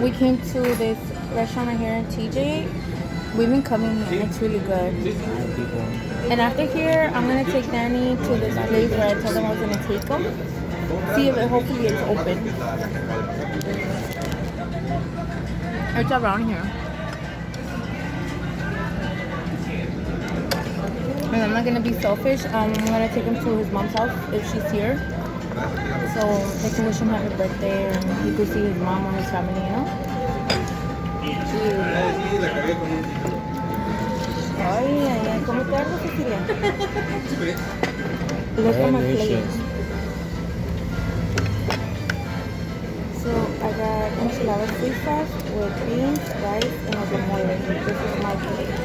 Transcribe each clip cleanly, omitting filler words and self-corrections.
We came to this restaurant right here in TJ. We've been coming here. It's really good. Alright, people. And after here, I'm gonna take Danny to this place where I told him I was gonna take him. See if hopefully it's open. It's around here. And I'm not gonna be selfish. I'm gonna take him to his mom's house if she's here. So they can wish him happy birthday and he could see his mom or his family, you know? Ay, ay, ay, ¿cómo te hago, Cecilia? Look at my plate. So I got enchilada sweet sauce with beans, rice, and guacamole. This is my plate.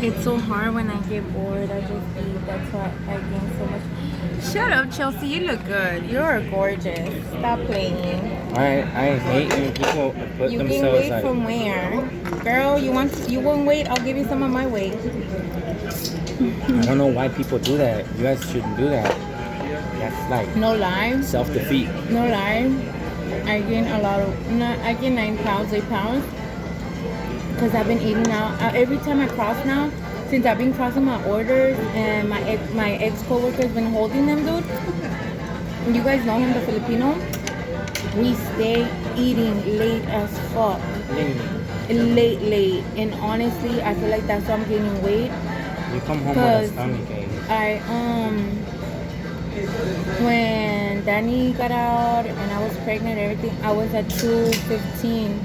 It's so hard when I get bored. I just eat. That's why I gain so much. Shut up, Chelsea. You look good. You're gorgeous. Stop playing. I hate when people put You gain themselves weight like. from where? Girl, you want weight? I'll give you some of my weight. I don't know why people do that. You guys shouldn't do that. That's like No lie. self-defeat. No lie. I gain a lot of. I gain 9 pounds, 8 pounds. Because I've been eating out. Every time I cross now, since I've been crossing my orders and my ex co-worker's been holding them, dude. You guys know him, the Filipino. We stay eating late as fuck. Late. And honestly, I feel like that's why I'm gaining weight. You come home with a stomach ache. When Danny got out and I was pregnant and everything, I was at 215.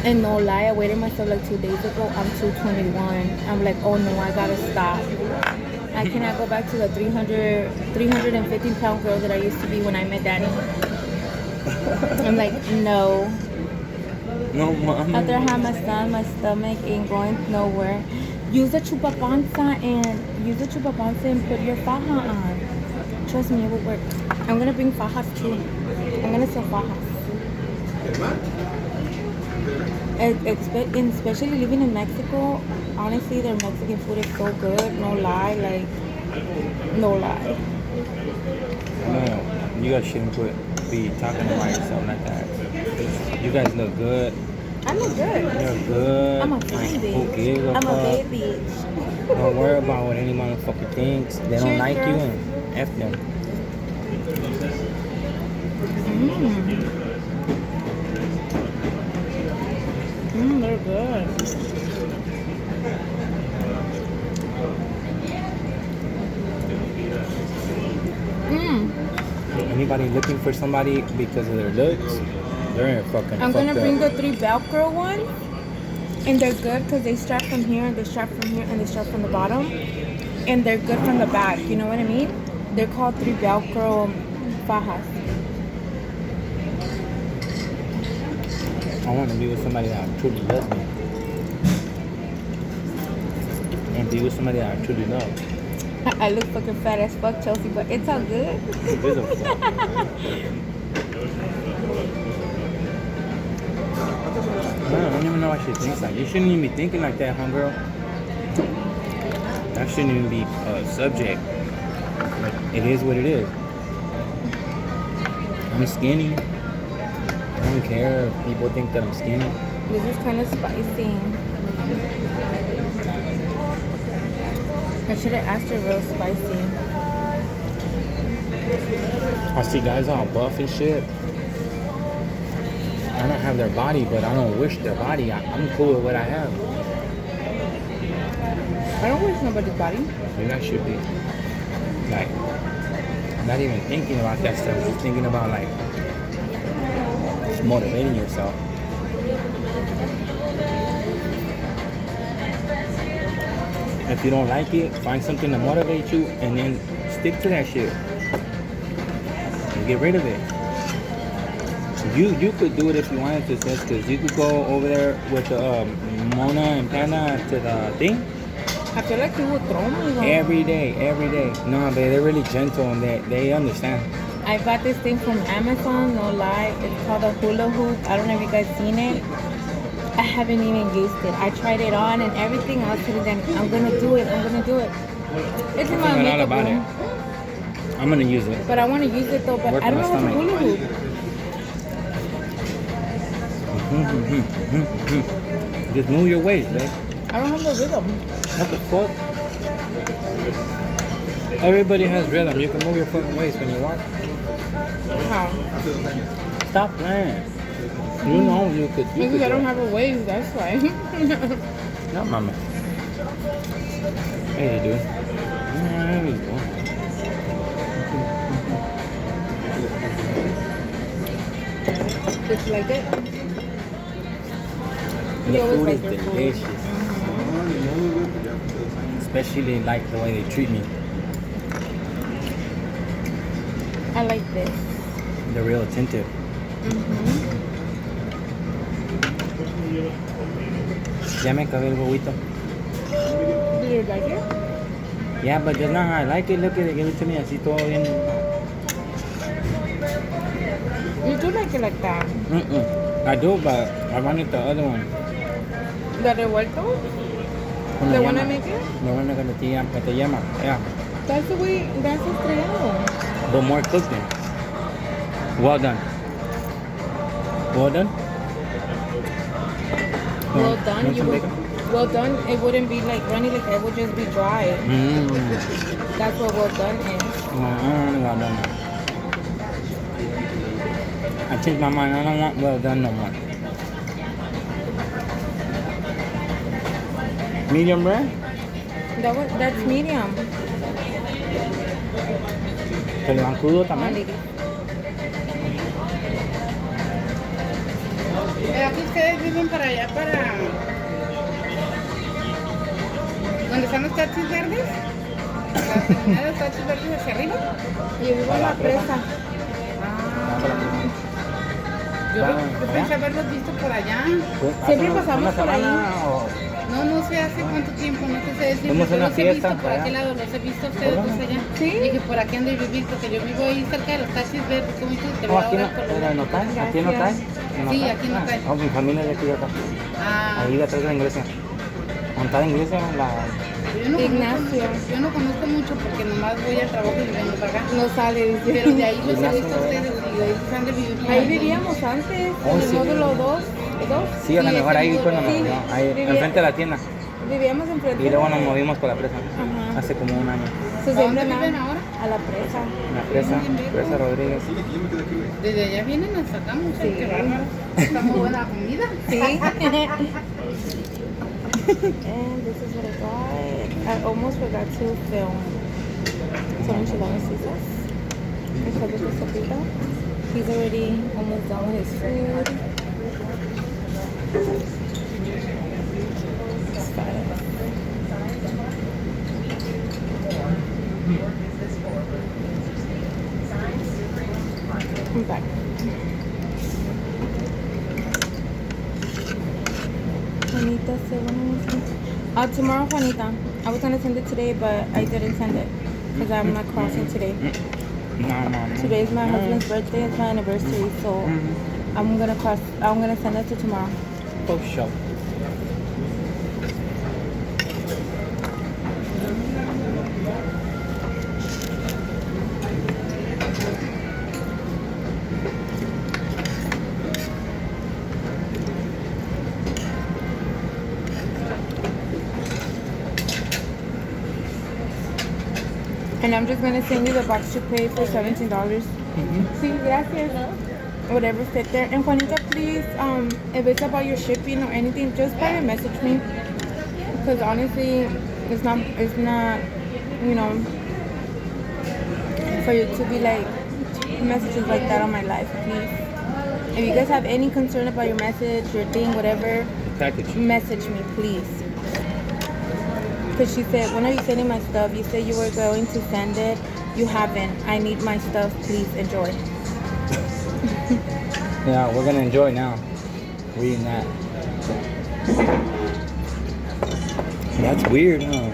And no lie, I weighed myself like 2 days ago. I'm 221. I'm like, oh no, I gotta stop. I cannot go back to the 315 pound girl that I used to be when I met Danny. I'm like, no. No, mom. After I have my son, my stomach ain't going nowhere. Use a chupapanza and put your faja on. Trust me, it will work. I'm gonna bring fajas too. I'm gonna sell fajas. Especially living in Mexico, honestly, their Mexican food is so good. No lie, no lie. No, you guys shouldn't be talking about yourself like that. You guys look good. I look good. You're good. I'm a baby. Who gives a I'm fuck? a baby. Don't worry about what any motherfucker thinks. They don't Cheers, like girl. you and F them. They're good. Anybody looking for somebody because of their looks, they're fucking I'm gonna fucked bring up. the 3 Velcro ones, and they're good because they strap from here, and they strap from here, and they strap from the bottom, and they're good from the back. You know what I mean? They're called 3 Velcro fajas. I want to be with somebody that truly loves me. And be with somebody that I truly love. I look fucking fat as fuck, Chelsea, but it's all good. Who gives a fuck? I don't even know why she thinks like. You shouldn't even be thinking like that, homegirl. That shouldn't even be a subject. Like, it is what it is. I'm skinny. I don't care if people think that I'm skinny. This is kind of spicy. I should have asked her real spicy. I see guys all buff and shit. I don't have their body, but I don't wish their body. I'm cool with what I have. I don't wish nobody's body. You guys should be. Like, not even thinking about that stuff. Just thinking about, like, just motivating yourself. If you don't like it, find something to motivate you and then stick to that shit. And get rid of it. You could do it if you wanted to, sis, because you could go over there with the Mona and Panda to the thing. I feel like he would throw me. Every day. No, they're really gentle and they understand. I got this thing from Amazon, no lie. It's called a hula hoop. I don't know if you guys seen it. I haven't even used it. I tried it on and everything. I was telling them, I'm gonna do it. It's in my I forgot all makeup about room. I'm gonna use it. But I want to use it though, but Work I don't on know how to my hula hoop. Just move your waist, babe. I don't have the rhythm. What the fuck? Everybody has rhythm. You can move your fucking waist when you walk. How? Stop playing. You know you could. You Because could I don't do have a wave, that's why. it. No, mama. Hey, you do. There we go. Did you like it? The You always food like is your food. delicious. Especially like the way they treat me. I like this. They're real attentive. Ya me acabé el huevito. Did you like it? Yeah, but that's not how I like it. Look at it. Give it to me así todo bien. You do like it like that. I do, but I wanted the other one. ¿De revuelto? Con The la one I llama. make it? The one that te llama. Yeah. That's the way, that's estrellado. But more cooked then. Well done. Well done. Well done. Want You some would, bacon? well done. It wouldn't be like runny, like it would just be dry. That's what well done is. Well done. I changed my mind. I don't want well done no more. Medium rare? That's medium. ¿Te lo dan crudo también? Aquí ustedes viven para allá, para... ¿Dónde están los taxis verdes? ¿La terminal de los taxis verdes hacia arriba? Yo vivo en la presa. Yo pensé haberlos visto por allá. Siempre pasamos por ahí. No, no sé hace cuánto tiempo, no te sé decir. Fuimos a Yo una los he fiesta visto por allá. aquel lado, los he visto a ustedes dos allá. ¿Sí? Dije, por aquí han de vivir, porque yo vivo ahí cerca de los taxis verdes. ¿Cómo dices? Te No, veo aquí no, ahora por ¿era en Otay? ¿Aquí en Otay? ¿En Sí, Otay? aquí en Otay. Ah, mi familia es de aquí de acá. Ah, Ahí detrás de la iglesia. ¿Montada en iglesia? Ignacio. Yo no conozco mucho porque nomás voy al trabajo y vengo para acá. No sale, dice. Pero de ahí los he Ignacio, visto a ustedes y ahí han de vivir. por Ahí aquí. vivíamos antes, Oh, en el sí. módulo 2. Sí, a lo Sí, mejor ese ahí fue módulo. no, ahí, Sí, enfrente de la tienda. Vivíamos enfrente. Y luego nos movimos por la presa. Ajá. Hace como un año. So, ¿A dónde siempre viven nada, ahora? a la presa. La presa Rodríguez. Desde allá vienen hasta acá, muchachos. Sí. Qué bárbaro. Está muy buena la comida. Sí. And this is what I got. I almost forgot to film some enchiladas Caesar. Because of the sopita. He's already almost done with his food. It's fine. I'm back. Juanita said, tomorrow, Juanita. I was gonna send it today, but I didn't send it because I'm not crossing today. No. Today is my husband's birthday. It's my anniversary, so I'm gonna cross. I'm gonna send it to tomorrow. Oh, show. And I'm just gonna send you the box to pay for $17. Sí, gracias. Whatever fit there. And Juanita, please, if it's about your shipping or anything, just private message me. Because honestly, it's not, you know, for you to be like messages like that on my life, please. If you guys have any concern about your message, your thing, whatever, Package. message me, please. Because she said, when are you sending my stuff? You said you were going to send it. You haven't. I need my stuff. Please enjoy. Yeah, we're gonna enjoy now. Reading that. That's weird, huh?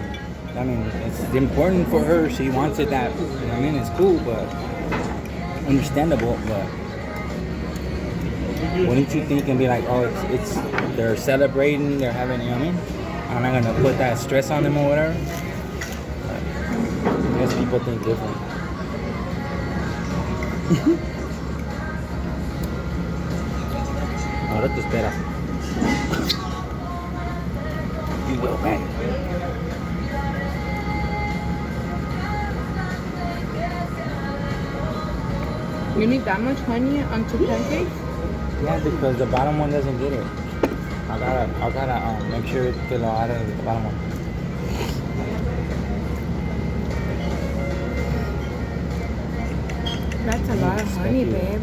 I mean, it's important for her. She wants it that, you know what I mean? It's cool, but understandable, but wouldn't you think and be like, oh, it's they're celebrating, they're having, you know what I mean? I'm not gonna put that stress on them or whatever. But I guess people think different. Ahora te espera. You go back. You need that much honey on 2 pancakes? Yeah, because the bottom one doesn't get it. I gotta make sure que lo agarre the bottom one. That's a lot of honey, babe.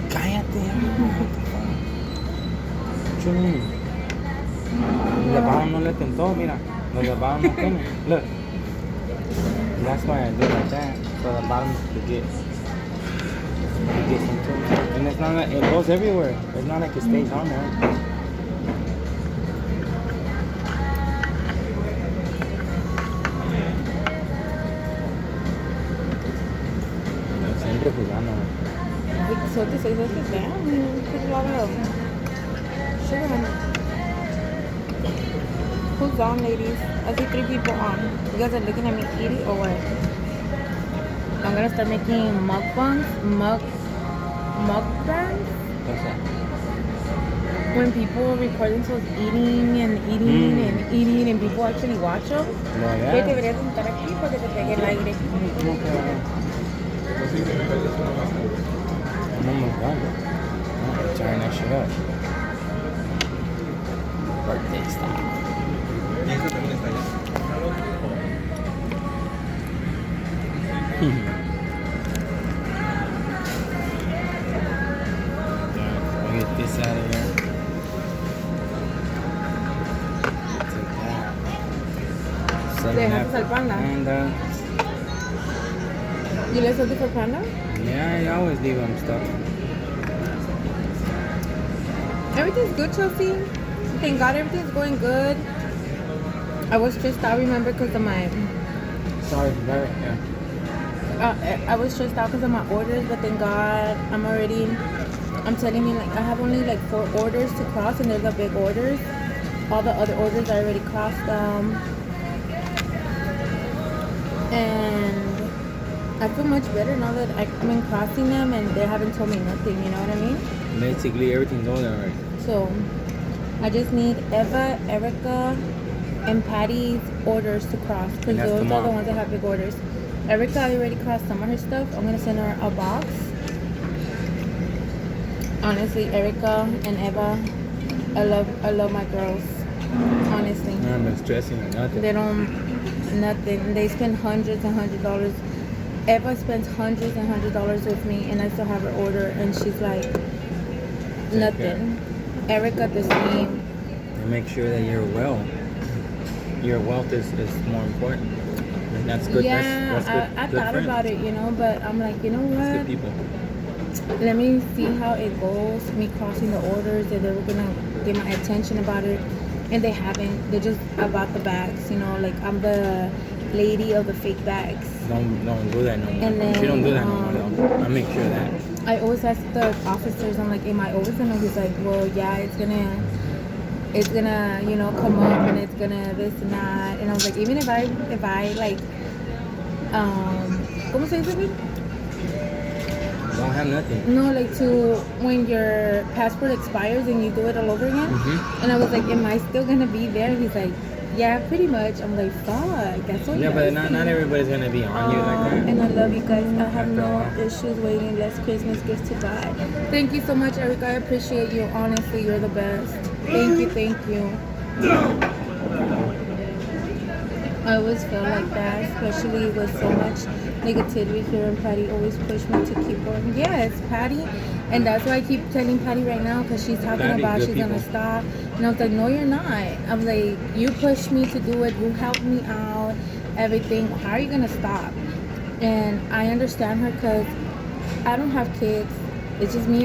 Cállate. Chum. The bottom no le tentó, mira. The bottom no tiene. Look. That's why I do it like that. So the bottom could get some too. And it's not like it goes everywhere. It's not like it stays on there. Siempre jugando. Like, so this is like damn, you put a lot of sugar in it. Who's on, ladies? I see 3 people on. You guys are looking at me eat it or what? I'm gonna start making mukbangs. Mukbangs? What's that? When people record themselves eating and eating and eating and people actually watch them. No, yeah. Pues deberías de estar aquí porque te pegue el aire. ¿Cómo que va? I'm almost done. I'm tearing that shit up. Birthday style. I'll get this out of here. Take that. Dejaste al panda. And You left something for panda? yeah, I always leave them stuff. Everything's good, Chelsea. Thank God everything's going good. I was stressed out, remember, because of my... Sorry, right? Yeah. I was stressed out because of my orders, but thank God I'm telling you, like, I have only like 4 orders to cross, and they're the big orders. All the other orders I already crossed them. And I feel much better now that I've been crossing them and they haven't told me nothing, you know what I mean? Basically, everything's all there, right? So, I just need Eva, Erica, and Patty's orders to cross because that's those are the tomorrow. ones that have big orders. Erica already crossed some of her stuff. I'm gonna send her a box. Honestly, Erica and Eva, I love my girls. Honestly, I haven't been stressing or nothing. they don't nothing. They spend hundreds and $100s. Eva spends hundreds and $100s with me, and I still have her order, and she's like nothing. Erica the same. And make sure that you're well. Your wealth is more important. And that's good. Yeah, that's good. I good thought friends. about it, you know, but I'm like, you know That's what? good people. Let me see how it goes. Me crossing the orders, that they were gonna get my attention about it, and they haven't. They're just about the bags, you know. Like I'm the lady of the fake bags. Don't do that no more. And then, She don't do that no more though. I'll make sure of that. I always ask the officers, I'm like, am I always gonna? He's like, well, yeah, it's gonna, you know, come up and it's gonna this and that. And I was like, even if I like, ¿cómo se dice? Don't have nothing. No, like to when your passport expires and you do it all over again. Mm-hmm. And I was like, am I still gonna be there? He's like, yeah, pretty much. I'm like, fuck, that's so Yeah, but not everybody's gonna be on you like that. And I love you guys. I have After no a while. issues waiting less Christmas gifts to buy. Thank you so much, Erica. I appreciate you. Honestly, you're the best. Thank you, thank you. I always feel like that, especially with so much negativity here, and Patty always pushed me to keep going. Yes, Patty, and that's why I keep telling Patty right now, because she's talking Patty, about good she's gonna people. stop, and I was like, no, you're not. I was like, you pushed me to do it, you helped me out, everything. How are you gonna stop? And I understand her because I don't have kids. It's just me.